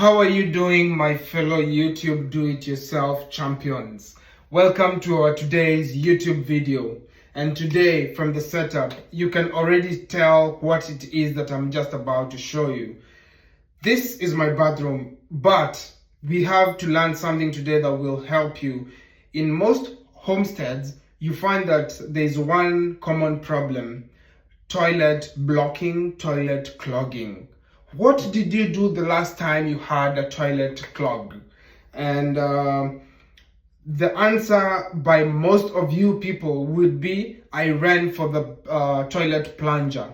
How are you doing, my fellow YouTube do-it-yourself champions? Welcome to our today's YouTube video. And today, from the setup, you can already tell what it is that I'm just about to show you. This is my bathroom, but we have to learn something today that will help you. In most homesteads, you find that there's one common problem: toilet blocking, toilet clogging. What did you do the last time you had a toilet clog? And the answer by most of you people would be, I ran for the toilet plunger.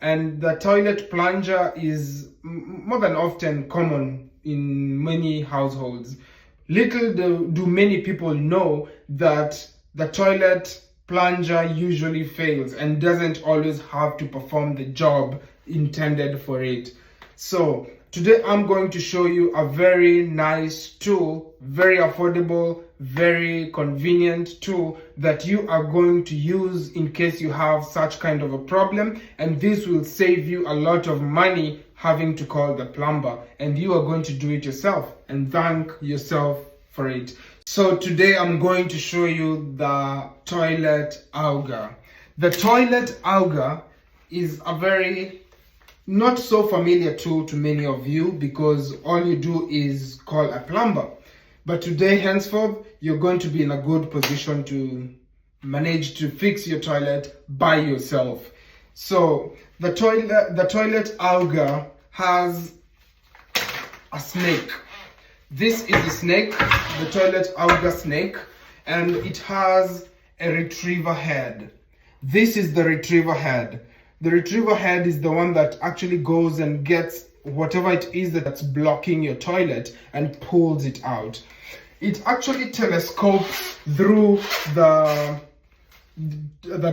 And the toilet plunger is more than often common in many households. Little do many people know that the toilet plunger usually fails and doesn't always have to perform the job intended for it. So today I'm going to show you a very nice tool, very affordable, very convenient tool that you are going to use in case you have such kind of a problem, and this will save you a lot of money having to call the plumber, and you are going to do it yourself and thank yourself for it. So today I'm going to show you the toilet auger. The toilet auger is a very not so familiar tool to many of you because all you do is call a plumber. But today, henceforth, you're going to be in a good position to manage to fix your toilet by yourself. So the toilet auger has a snake. This is the snake, the toilet auger snake, and it has a retriever head. This is the retriever head. The retriever head is the one that actually goes and gets whatever it is that's blocking your toilet and pulls it out. It actually telescopes through the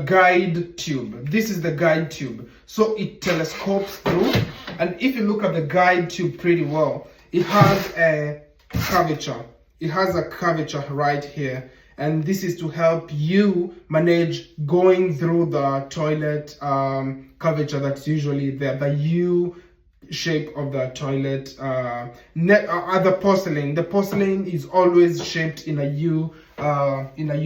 guide tube. This is the guide tube. So it telescopes through, and if you look at the guide tube pretty well, it has a curvature. It has a curvature right here. And this is to help you manage going through the toilet curvature that's usually there, the U shape of the toilet. The porcelain. The porcelain is always shaped in a U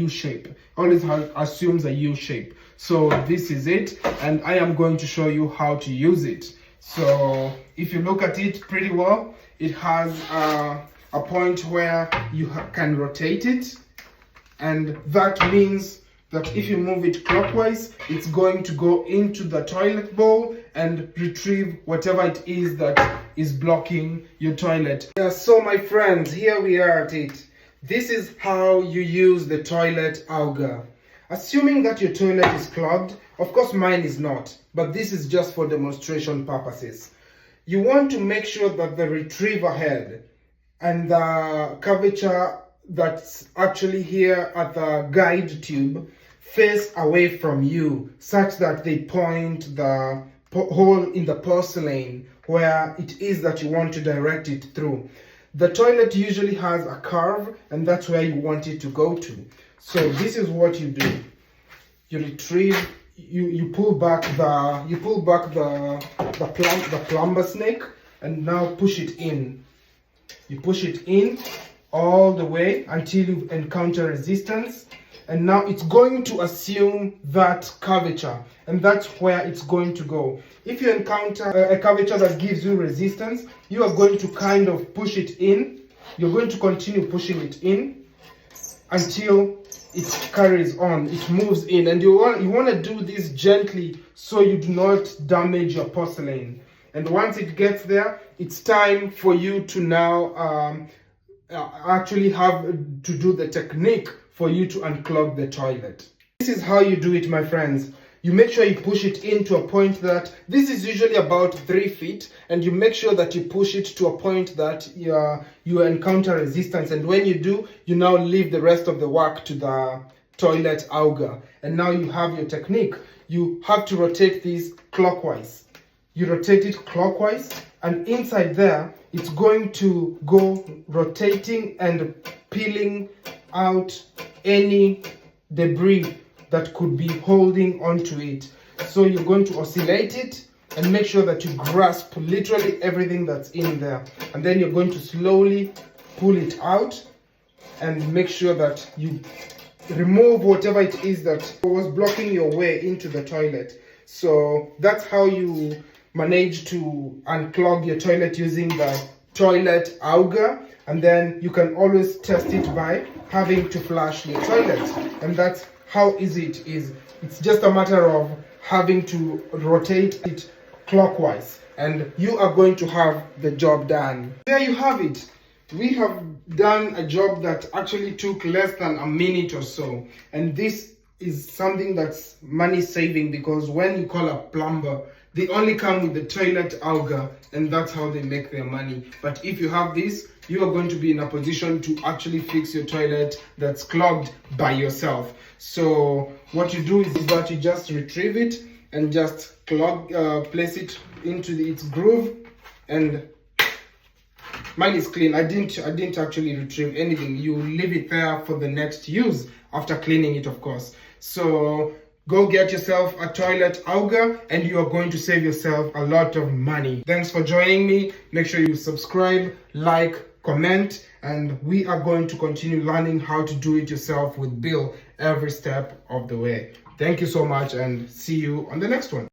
shape. Always assumes a U shape. So this is it, and I am going to show you how to use it. So if you look at it pretty well, it has a point where you can rotate it. And that means that if you move it clockwise, it's going to go into the toilet bowl and retrieve whatever it is that is blocking your toilet. So my friends, here we are at it. This is how you use the toilet auger. Assuming that your toilet is clogged, of course mine is not, but this is just for demonstration purposes. You want to make sure that the retriever head and the curvature that's actually here at the guide tube face away from you, such that they point the hole in the porcelain where it is that you want to direct it through. The toilet usually has a curve, and that's where you want it to go to. So this is what you do. You retrieve, you pull back the plumber snake, and now push it in. You push it in all the way until you encounter resistance, and now it's going to assume that curvature, and that's where it's going to go. If you encounter a curvature that gives you resistance, you are going to kind of push it in. You're going to continue pushing it in until it carries on, it moves in, and you want to do this gently so you do not damage your porcelain. And once it gets there, it's time for you to now actually have to do the technique for you to unclog the toilet. This is how you do it, my friends. You make sure you push it into a point that, this is usually about 3 feet, and you make sure that you push it to a point that you encounter resistance, and when you do, you now leave the rest of the work to the toilet auger, and now you have your technique. You have to rotate this clockwise. You rotate it clockwise, and inside there, it's going to go rotating and peeling out any debris that could be holding onto it. So you're going to oscillate it and make sure that you grasp literally everything that's in there. And then you're going to slowly pull it out and make sure that you remove whatever it is that was blocking your way into the toilet. So that's how you manage to unclog your toilet using the toilet auger. And then you can always test it by having to flush your toilet. And that's how easy it is. It's just a matter of having to rotate it clockwise, and you are going to have the job done. There you have it. We have done a job that actually took less than a minute or so, and this is something that's money saving, because when you call a plumber, they only come with the toilet auger, and that's how they make their money. But if you have this, you are going to be in a position to actually fix your toilet that's clogged by yourself. So what you do is that you just retrieve it and just place it into its groove, and mine is clean. I didn't actually retrieve anything. You leave it there for the next use after cleaning it, of course. So go get yourself a toilet auger and you are going to save yourself a lot of money. Thanks for joining me. Make sure you subscribe, like, comment, and we are going to continue learning how to do it yourself with Bill every step of the way. Thank you so much, and see you on the next one.